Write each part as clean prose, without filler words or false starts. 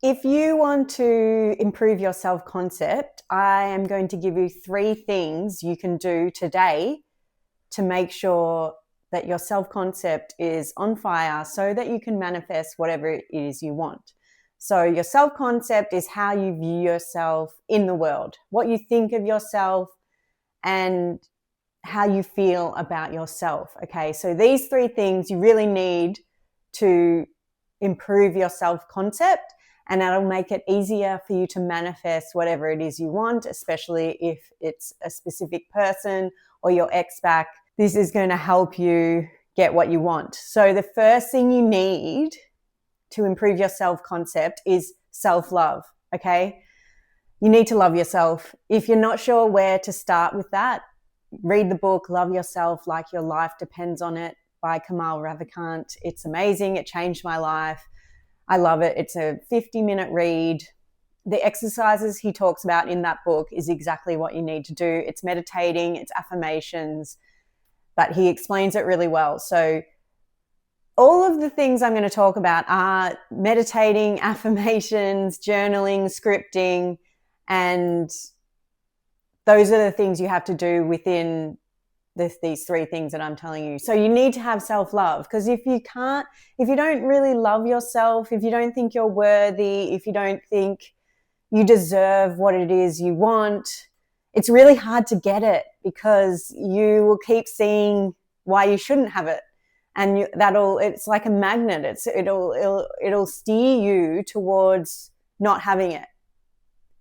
If you want to improve your self-concept, I am going to give you 3 things you can do today to make sure that your self-concept is on fire so that you can manifest whatever it is you want. So your self-concept is how you view yourself in the world, what you think of yourself, and how you feel about yourself. Okay, so these 3 things you really need to improve your self-concept, and that'll make it easier for you to manifest whatever it is you want, especially if it's a specific person or your ex back. This is going to help you get what you want. So the first thing you need to improve your self-concept is self-love, okay? You need to love yourself. If you're not sure where to start with that, read the book, Love Yourself Like Your Life Depends on It by Kamal Ravikant. It's amazing. It changed my life. I love it. It's a 50-minute read. The exercises he talks about in that book is exactly what you need to do. It's meditating, it's affirmations, but he explains it really well. So all of the things I'm going to talk about are meditating, affirmations, journaling, scripting, and those are the things you have to do within these 3 things that I'm telling you. So you need to have self-love, because if you don't really love yourself, if you don't think you're worthy, if you don't think you deserve what it is you want, it's really hard to get it, because you will keep seeing why you shouldn't have it. And it's like a magnet. It'll steer you towards not having it.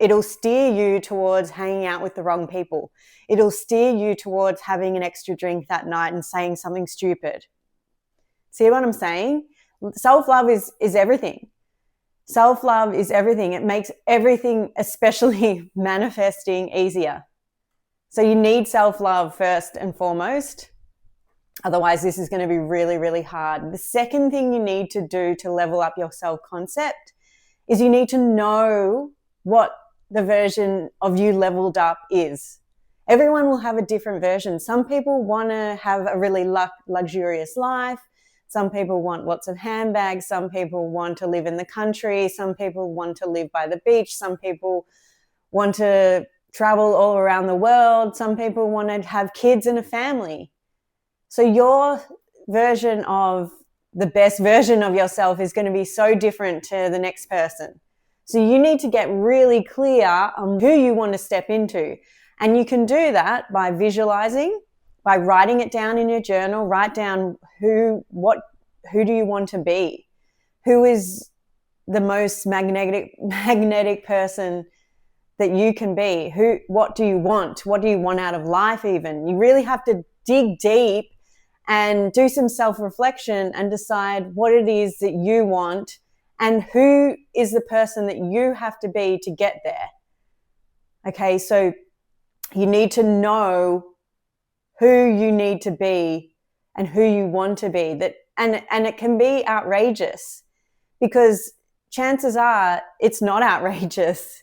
It'll steer you towards hanging out with the wrong people. It'll steer you towards having an extra drink that night and saying something stupid. See what I'm saying? Self-love is everything. Self-love is everything. It makes everything, especially manifesting, easier. So you need self-love first and foremost. Otherwise, this is going to be really, really hard. The second thing you need to do to level up your self-concept is you need to know what the version of you leveled up is. Everyone will have a different version. Some people want to have a really luxurious life. Some people want lots of handbags. Some people want to live in the country. Some people want to live by the beach. Some people want to travel all around the world. Some people want to have kids and a family. So your version of the best version of yourself is going to be so different to the next person. So you need to get really clear on who you want to step into. And you can do that by visualizing, by writing it down in your journal. Write down who do you want to be? Who is the most magnetic person that you can be? What do you want? What do you want out of life even? You really have to dig deep and do some self-reflection and decide what it is that you want and who is the person that you have to be to get there. Okay, so you need to know who you need to be and who you want to be. And it can be outrageous, because chances are it's not outrageous.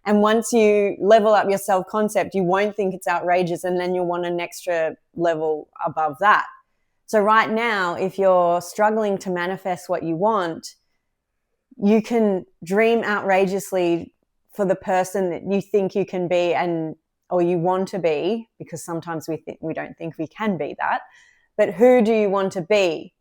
And once you level up your self-concept, you won't think it's outrageous, and then you'll want an extra level above that. So right now, if you're struggling to manifest what you want, you can dream outrageously for the person that you think you can be or you want to be, because sometimes we don't think we can be that. But who do you want to be?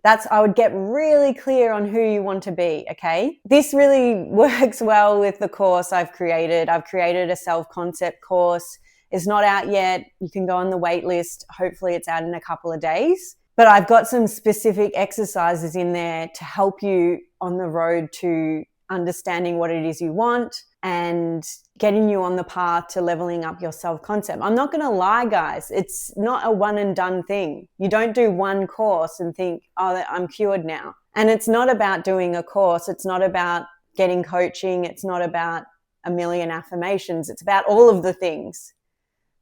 I would get really clear on who you want to be, okay? This really works well with the course I've created. I've created a self-concept course. It's not out yet. You can go on the wait list. Hopefully it's out in a couple of days. But I've got some specific exercises in there to help you on the road to understanding what it is you want and getting you on the path to leveling up your self-concept. I'm not going to lie, guys. It's not a one and done thing. You don't do one course and think, oh, I'm cured now. And it's not about doing a course. It's not about getting coaching. It's not about a million affirmations. It's about all of the things.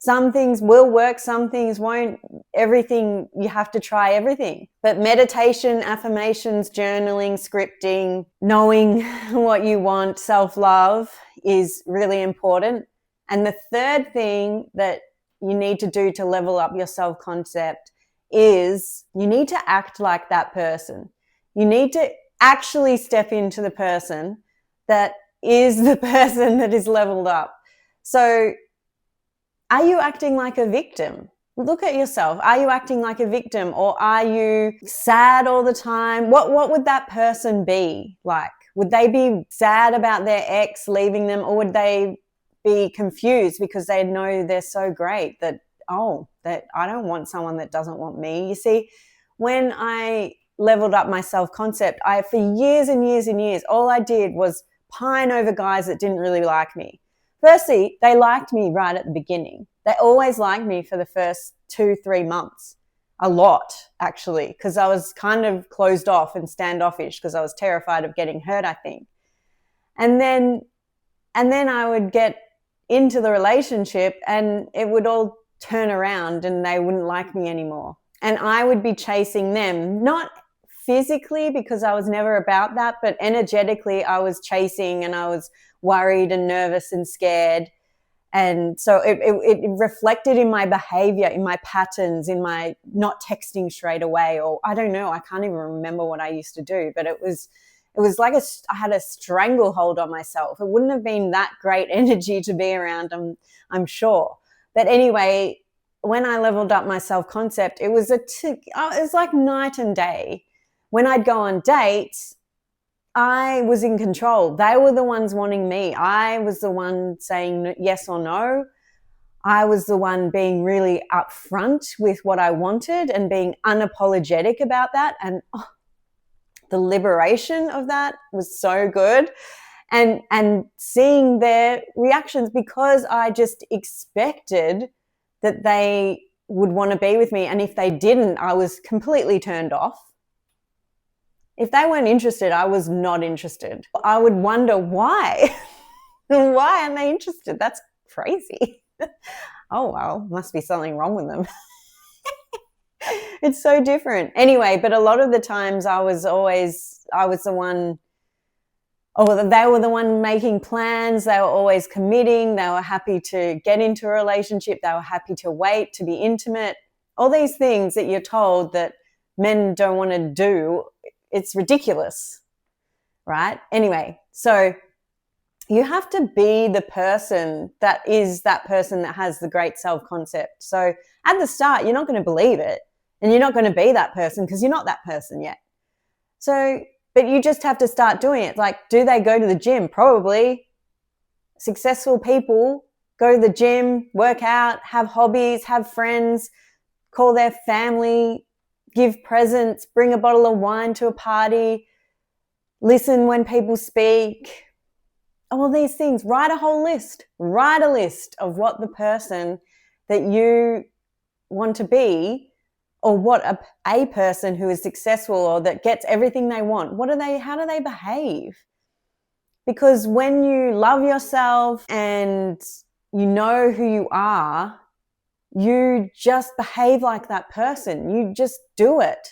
Some things will work, some things won't. Everything, you have to try everything. But meditation, affirmations, journaling, scripting, knowing what you want, self-love is really important. And the third thing that you need to do to level up your self-concept is you need to act like that person. You need to actually step into the person that is the person that is leveled up. So are you acting like a victim? Look at yourself. Are you acting like a victim, or are you sad all the time? What would that person be like? Would they be sad about their ex leaving them, or would they be confused because they know they're so great that I don't want someone that doesn't want me? You see, when I leveled up my self-concept, for years and years and years, all I did was pine over guys that didn't really like me. Firstly, they liked me right at the beginning. They always liked me for the first 2-3 months. A lot, actually, because I was kind of closed off and standoffish because I was terrified of getting hurt, I think. And then I would get into the relationship and it would all turn around and they wouldn't like me anymore. And I would be chasing them, not physically because I was never about that, but energetically I was chasing and I was worried and nervous and scared. And so it reflected in my behavior, in my patterns, in my not texting straight away, or I don't know, I can't even remember what I used to do, but it was like I had a stranglehold on myself. It wouldn't have been that great energy to be around, I'm sure. But anyway, when I leveled up my self-concept, it was like night and day. When I'd go on dates, I was in control. They were the ones wanting me. I was the one saying yes or no. I was the one being really upfront with what I wanted and being unapologetic about that. And the liberation of that was so good. And seeing their reactions, because I just expected that they would want to be with me. And if they didn't, I was completely turned off. If they weren't interested, I was not interested. I would wonder why. Why aren't they interested? That's crazy. Oh, well, must be something wrong with them. It's so different. Anyway, but a lot of the times I was the one, or they were the one making plans. They were always committing. They were happy to get into a relationship. They were happy to wait, to be intimate. All these things that you're told that men don't want to do. It's ridiculous, right? Anyway, so you have to be the person that is that person that has the great self-concept. So at the start, you're not going to believe it and you're not going to be that person because you're not that person yet. So, but you just have to start doing it. Like, do they go to the gym? Probably. Successful people go to the gym, work out, have hobbies, have friends, call their family, give presents, bring a bottle of wine to a party, listen when people speak, all these things. Write a whole list. Write a list of what the person that you want to be, or what a person who is successful or that gets everything they want, how do they behave? Because when you love yourself and you know who you are, you just behave like that person. You just do it.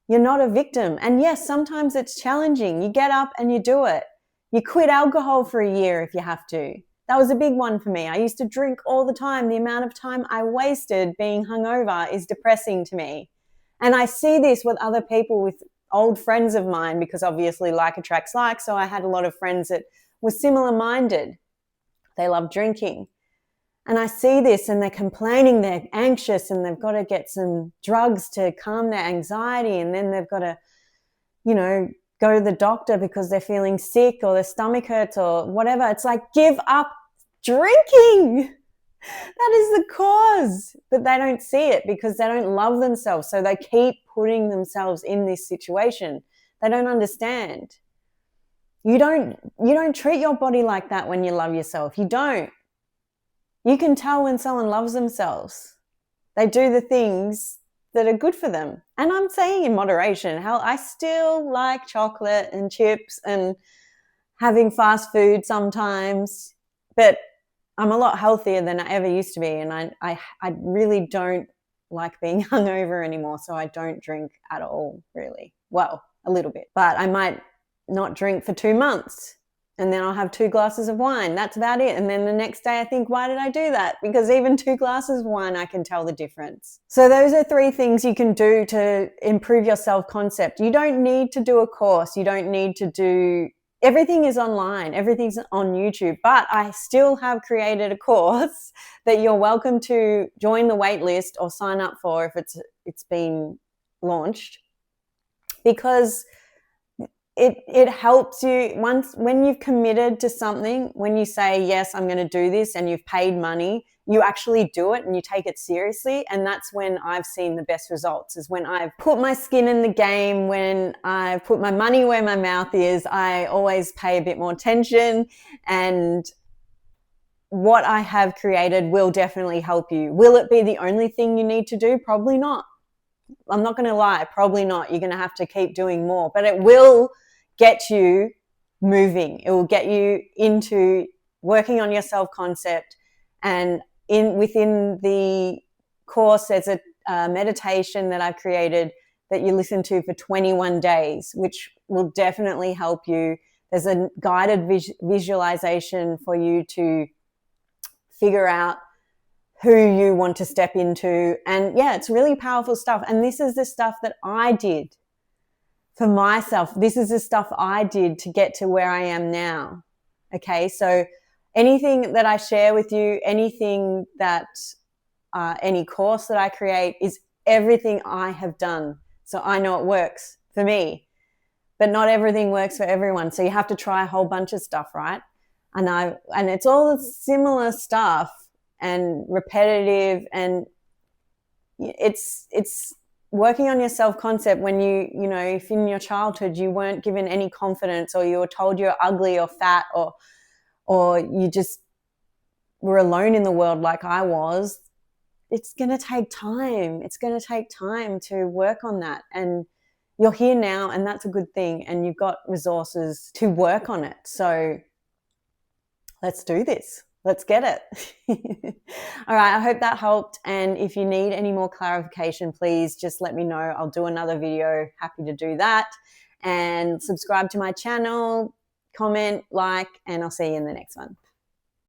You're not a victim. And yes, sometimes it's challenging. You get up and you do it. You quit alcohol for a year if you have to. That was a big one for me. I used to drink all the time. The amount of time I wasted being hungover is depressing to me. And I see this with other people, with old friends of mine, because obviously like attracts like. So I had a lot of friends that were similar minded. They love drinking. And I see this and they're complaining, they're anxious and they've got to get some drugs to calm their anxiety. And then they've got to, go to the doctor because they're feeling sick or their stomach hurts or whatever. It's like, give up drinking. That is the cause. But they don't see it because they don't love themselves. So they keep putting themselves in this situation. They don't understand. You don't treat your body like that when you love yourself. You don't. You can tell when someone loves themselves. They do the things that are good for them. And I'm saying in moderation. How I still like chocolate and chips and having fast food sometimes, but I'm a lot healthier than I ever used to be. And I really don't like being hungover anymore, so I don't drink at all, really. Well, a little bit. But I might not drink for 2 months. And then I'll have 2 glasses of wine. That's about it. And then the next day I think, why did I do that? Because even 2 glasses of wine, I can tell the difference. So those are 3 things you can do to improve your self-concept. You don't need to do a course. You don't need to do everything is online, everything's on YouTube, but I still have created a course that you're welcome to join the wait list or sign up for if it's been launched, because it helps you when you've committed to something. When you say, yes, I'm going to do this, and you've paid money, you actually do it and you take it seriously. And that's when I've seen the best results, is when I've put my skin in the game, when I put my money where my mouth is. I always pay a bit more attention, and what I have created will definitely help you. Will it be the only thing you need to do? Probably not. I'm not going to lie, probably not. You're going to have to keep doing more, but it will get you moving. It will get you into working on your self-concept. And within the course, there's a meditation that I've created that you listen to for 21 days, which will definitely help you. There's a guided visualization for you to figure out who you want to step into. And yeah, it's really powerful stuff. And this is the stuff that I did for myself. This is the stuff I did to get to where I am now. Okay, so anything that I share with you, anything that, any course that I create is everything I have done. So I know it works for me, but not everything works for everyone. So you have to try a whole bunch of stuff, right? And it's all similar stuff and repetitive, and it's working on your self-concept. When you know, if in your childhood you weren't given any confidence, or you were told you're ugly or fat, or you just were alone in the world like I was, it's going to take time. It's going to take time to work on that. And you're here now, and that's a good thing. And you've got resources to work on it. So let's do this. Let's get it. All right, I hope that helped. And if you need any more clarification, please just let me know. I'll do another video. Happy to do that. And subscribe to my channel, comment, like, and I'll see you in the next one.